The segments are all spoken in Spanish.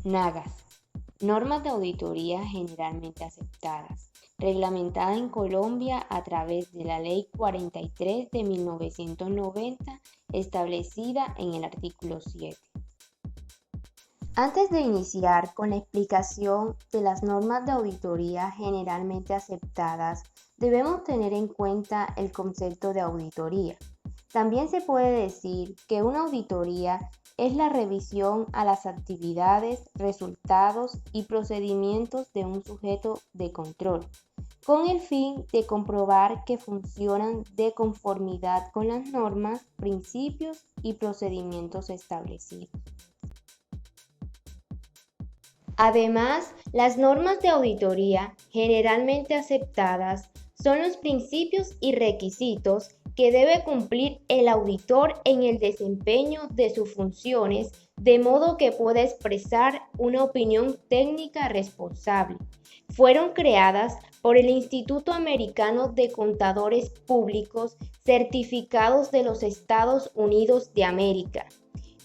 NAGAs, normas de auditoría generalmente aceptadas, reglamentada en Colombia a través de la Ley 43 de 1990, establecida en el artículo 7. Antes de iniciar con la explicación de las normas de auditoría generalmente aceptadas, debemos tener en cuenta el concepto de auditoría. También se puede decir que una auditoría es la revisión a las actividades, resultados y procedimientos de un sujeto de control, con el fin de comprobar que funcionan de conformidad con las normas, principios y procedimientos establecidos. Además, las normas de auditoría generalmente aceptadas son los principios y requisitos que debe cumplir el auditor en el desempeño de sus funciones, de modo que pueda expresar una opinión técnica responsable. Fueron creadas por el Instituto Americano de Contadores Públicos Certificados de los Estados Unidos de América.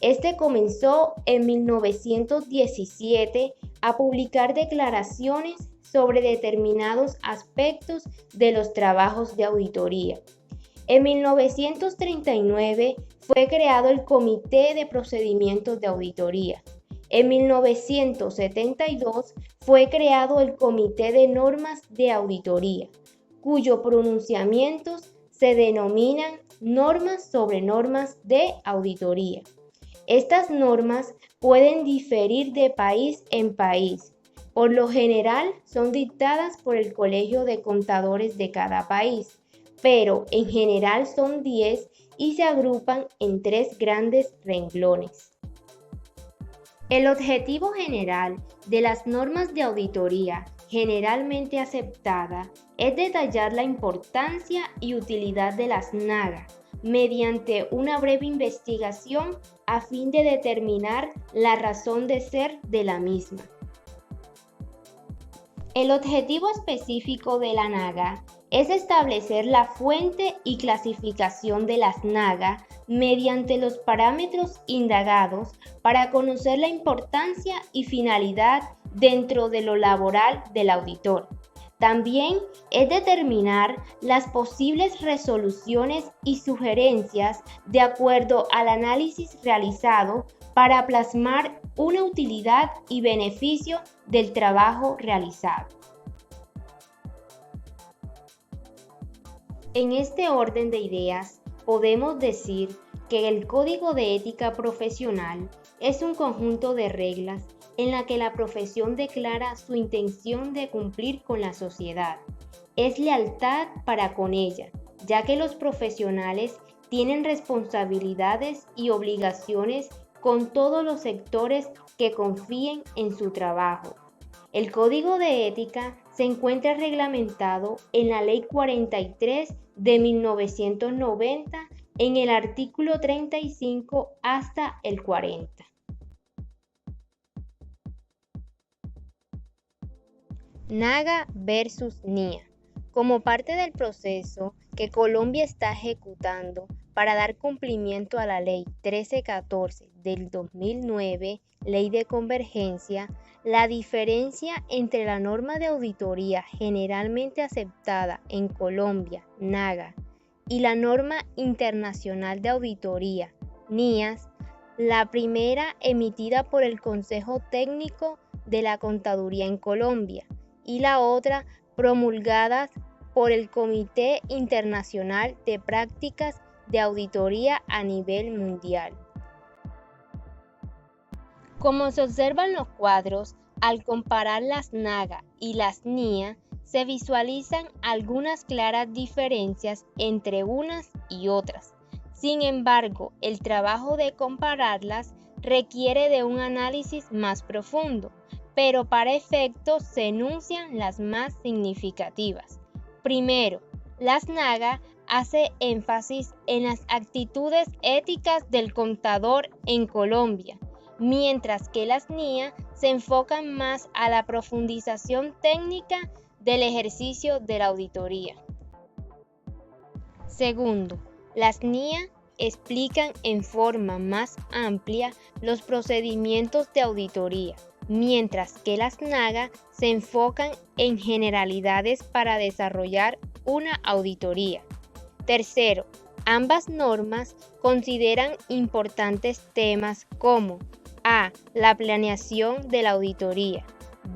Este comenzó en 1917 a publicar declaraciones sobre determinados aspectos de los trabajos de auditoría. En 1939 fue creado el Comité de Procedimientos de Auditoría. En 1972 fue creado el Comité de Normas de Auditoría, cuyos pronunciamientos se denominan normas sobre normas de auditoría. Estas normas pueden diferir de país en país. Por lo general son dictadas por el Colegio de Contadores de cada país, pero en general son 10 y se agrupan en 3 grandes renglones. El objetivo general de las normas de auditoría generalmente aceptada es detallar la importancia y utilidad de las NAGA mediante una breve investigación a fin de determinar la razón de ser de la misma. El objetivo específico de la NAGA es establecer la fuente y clasificación de las NAGA mediante los parámetros indagados para conocer la importancia y finalidad dentro de lo laboral del auditor. También es determinar las posibles resoluciones y sugerencias de acuerdo al análisis realizado para plasmar una utilidad y beneficio del trabajo realizado. En este orden de ideas, podemos decir que el Código de Ética Profesional es un conjunto de reglas en la que la profesión declara su intención de cumplir con la sociedad. Es lealtad para con ella, ya que los profesionales tienen responsabilidades y obligaciones con todos los sectores que confíen en su trabajo. El Código de Ética se encuentra reglamentado en la Ley 43 de 1990 en el artículo 35 hasta el 40. NAGA versus NIA. Como parte del proceso que Colombia está ejecutando para dar cumplimiento a la Ley 1314 del 2009, Ley de Convergencia, la diferencia entre la norma de auditoría generalmente aceptada en Colombia, NAGA, y la norma internacional de auditoría, NIAS, la primera emitida por el Consejo Técnico de la Contaduría en Colombia, y la otra promulgadas por el Comité Internacional de Prácticas de Auditoría a nivel mundial. Como se observan los cuadros, al comparar las NAGA y las NIA, se visualizan algunas claras diferencias entre unas y otras. Sin embargo, el trabajo de compararlas requiere de un análisis más profundo, pero para efecto se enuncian las más significativas. Primero, las NAGA hace énfasis en las actitudes éticas del contador en Colombia, mientras que las NIA se enfocan más a la profundización técnica del ejercicio de la auditoría. Segundo, las NIA explican en forma más amplia los procedimientos de auditoría, mientras que las NAGA se enfocan en generalidades para desarrollar una auditoría. Tercero, ambas normas consideran importantes temas como A. La planeación de la auditoría.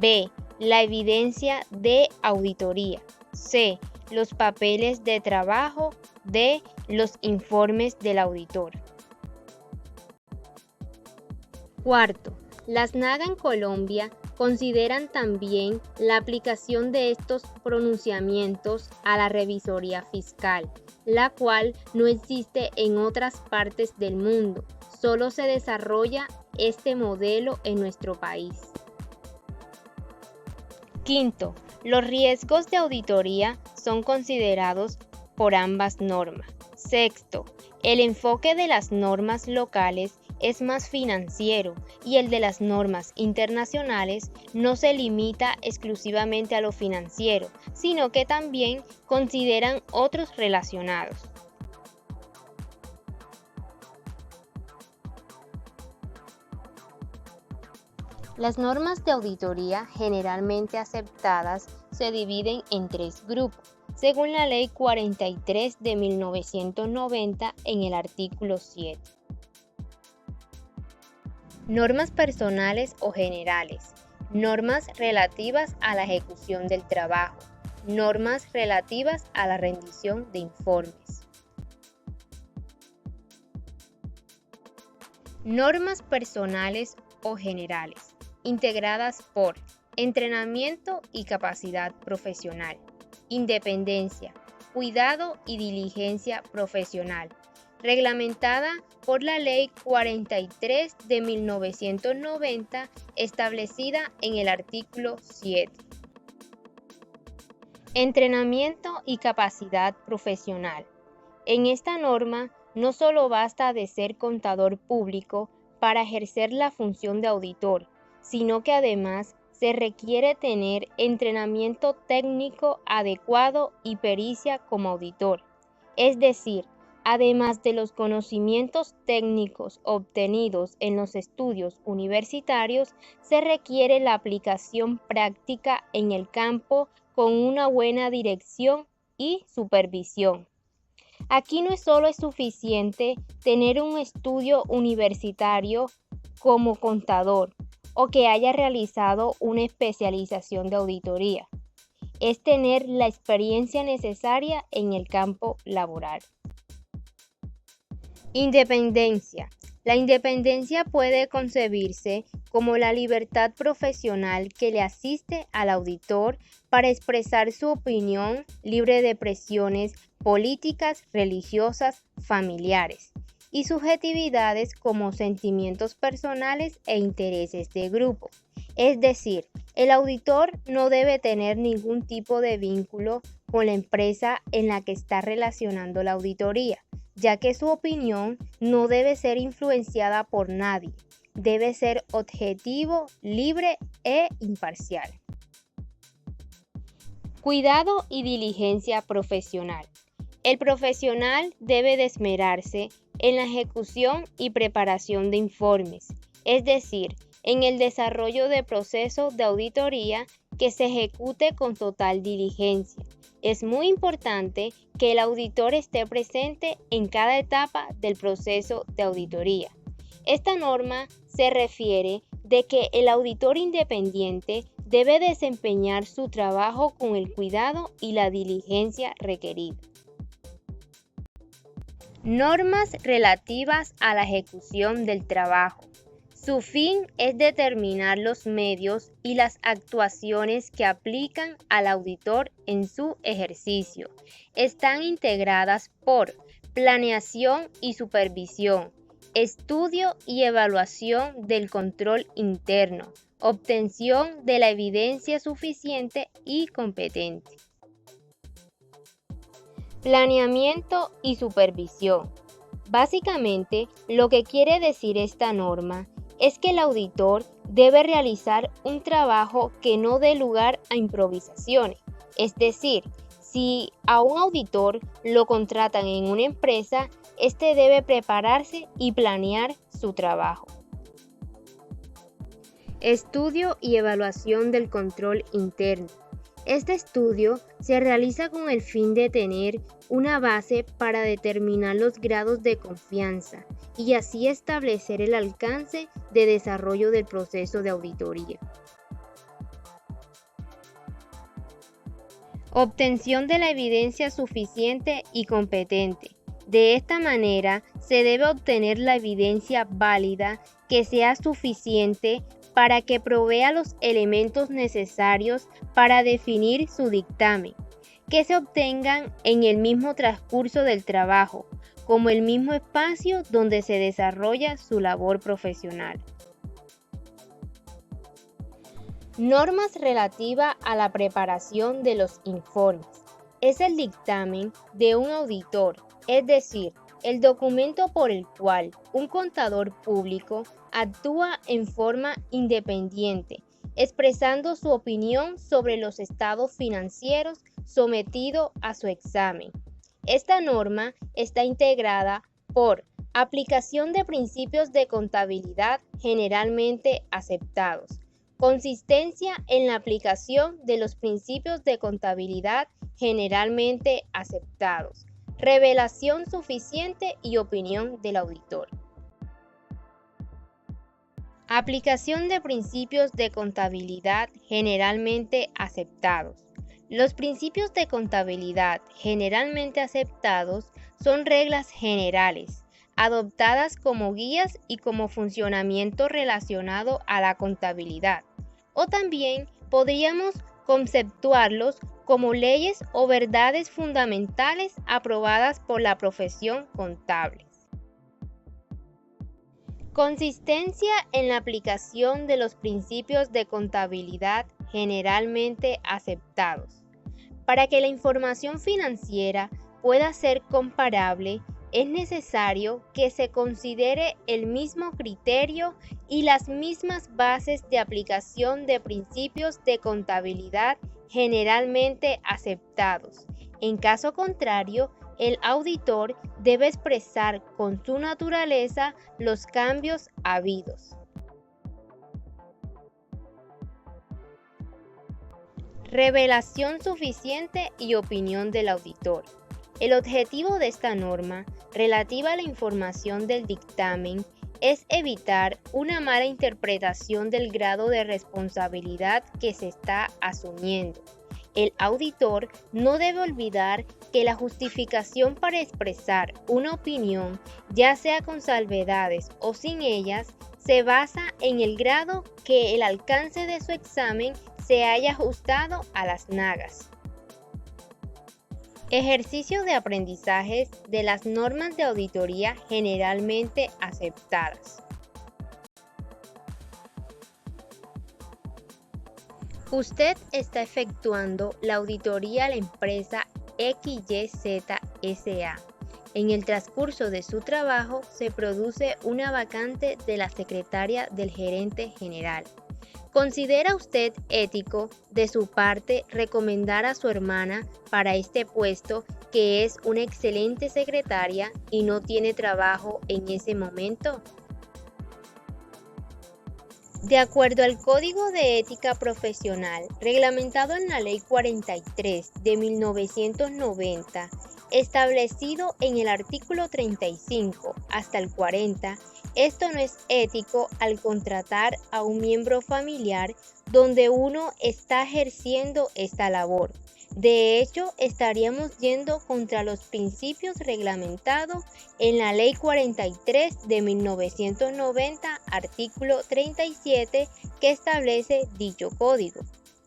B. La evidencia de auditoría. C. Los papeles de trabajo. D. Los informes del auditor. Cuarto, las NAGA en Colombia consideran también la aplicación de estos pronunciamientos a la revisoría fiscal, la cual no existe en otras partes del mundo, solo se desarrolla este modelo en nuestro país. Quinto, los riesgos de auditoría son considerados por ambas normas. Sexto, el enfoque de las normas locales es más financiero y el de las normas internacionales no se limita exclusivamente a lo financiero, sino que también consideran otros relacionados. Las normas de auditoría generalmente aceptadas se dividen en tres grupos, según la Ley 43 de 1990 en el artículo 7. Normas personales o generales, normas relativas a la ejecución del trabajo, normas relativas a la rendición de informes. Normas personales o generales, integradas por entrenamiento y capacidad profesional, independencia, cuidado y diligencia profesional, reglamentada por la Ley 43 de 1990, establecida en el artículo 7. Entrenamiento y capacidad profesional. En esta norma no solo basta de ser contador público para ejercer la función de auditor, sino que además se requiere tener entrenamiento técnico adecuado y pericia como auditor, es decir, además de los conocimientos técnicos obtenidos en los estudios universitarios, se requiere la aplicación práctica en el campo con una buena dirección y supervisión. Aquí no solo es suficiente tener un estudio universitario como contador o que haya realizado una especialización de auditoría, es tener la experiencia necesaria en el campo laboral. Independencia. La independencia puede concebirse como la libertad profesional que le asiste al auditor para expresar su opinión libre de presiones políticas, religiosas, familiares y subjetividades como sentimientos personales e intereses de grupo. Es decir, el auditor no debe tener ningún tipo de vínculo con la empresa en la que está relacionando la auditoría, ya que su opinión no debe ser influenciada por nadie, debe ser objetivo, libre e imparcial. Cuidado y diligencia profesional. El profesional debe de esmerarse en la ejecución y preparación de informes, es decir, en el desarrollo de procesos de auditoría que se ejecute con total diligencia. Es muy importante que el auditor esté presente en cada etapa del proceso de auditoría. Esta norma se refiere de que el auditor independiente debe desempeñar su trabajo con el cuidado y la diligencia requerida. Normas relativas a la ejecución del trabajo. Su fin es determinar los medios y las actuaciones que aplican al auditor en su ejercicio. Están integradas por planeación y supervisión, estudio y evaluación del control interno, obtención de la evidencia suficiente y competente. Planeamiento y supervisión. Básicamente, lo que quiere decir esta norma es que el auditor debe realizar un trabajo que no dé lugar a improvisaciones. Es decir, si a un auditor lo contratan en una empresa, este debe prepararse y planear su trabajo. Estudio y evaluación del control interno. Este estudio se realiza con el fin de tener una base para determinar los grados de confianza y así establecer el alcance de desarrollo del proceso de auditoría. Obtención de la evidencia suficiente y competente. De esta manera, se debe obtener la evidencia válida que sea suficiente para que provea los elementos necesarios para definir su dictamen, que se obtengan en el mismo transcurso del trabajo, como el mismo espacio donde se desarrolla su labor profesional. Normas relativas a la preparación de los informes. Es el dictamen de un auditor, es decir, el documento por el cual un contador público actúa en forma independiente, expresando su opinión sobre los estados financieros sometidos a su examen. Esta norma está integrada por aplicación de principios de contabilidad generalmente aceptados, consistencia en la aplicación de los principios de contabilidad generalmente aceptados, revelación suficiente y opinión del auditor. Aplicación de principios de contabilidad generalmente aceptados. Los principios de contabilidad generalmente aceptados son reglas generales, adoptadas como guías y como funcionamiento relacionado a la contabilidad, o también podríamos conceptuarlos como leyes o verdades fundamentales aprobadas por la profesión contable. Consistencia en la aplicación de los principios de contabilidad generalmente aceptados. Para que la información financiera pueda ser comparable, es necesario que se considere el mismo criterio y las mismas bases de aplicación de principios de contabilidad generalmente aceptados. En caso contrario, el auditor debe expresar con su naturaleza los cambios habidos. Revelación suficiente y opinión del auditor. El objetivo de esta norma, relativa a la información del dictamen, es evitar una mala interpretación del grado de responsabilidad que se está asumiendo. El auditor no debe olvidar que la justificación para expresar una opinión, ya sea con salvedades o sin ellas, se basa en el grado que el alcance de su examen se haya ajustado a las nagas. Ejercicio de aprendizajes de las normas de auditoría generalmente aceptadas. Usted está efectuando la auditoría a la empresa XYZ S.A. En el transcurso de su trabajo se produce una vacante de la secretaria del gerente general. ¿Considera usted ético de su parte recomendar a su hermana para este puesto, que es una excelente secretaria y no tiene trabajo en ese momento? De acuerdo al Código de Ética Profesional, reglamentado en la Ley 43 de 1990, establecido en el artículo 35 hasta el 40, esto no es ético al contratar a un miembro familiar donde uno está ejerciendo esta labor. De hecho, estaríamos yendo contra los principios reglamentados en la Ley 43 de 1990, artículo 37, que establece dicho código.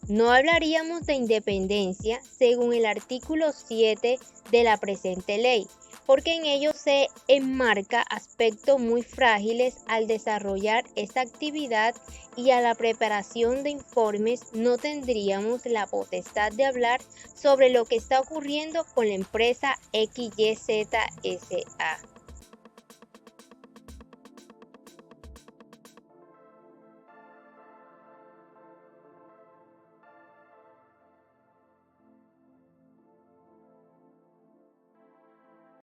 No hablaríamos de independencia según el artículo 7 de la presente ley, porque en ello se enmarca aspectos muy frágiles al desarrollar esta actividad, y a la preparación de informes no tendríamos la potestad de hablar sobre lo que está ocurriendo con la empresa XYZ S.A.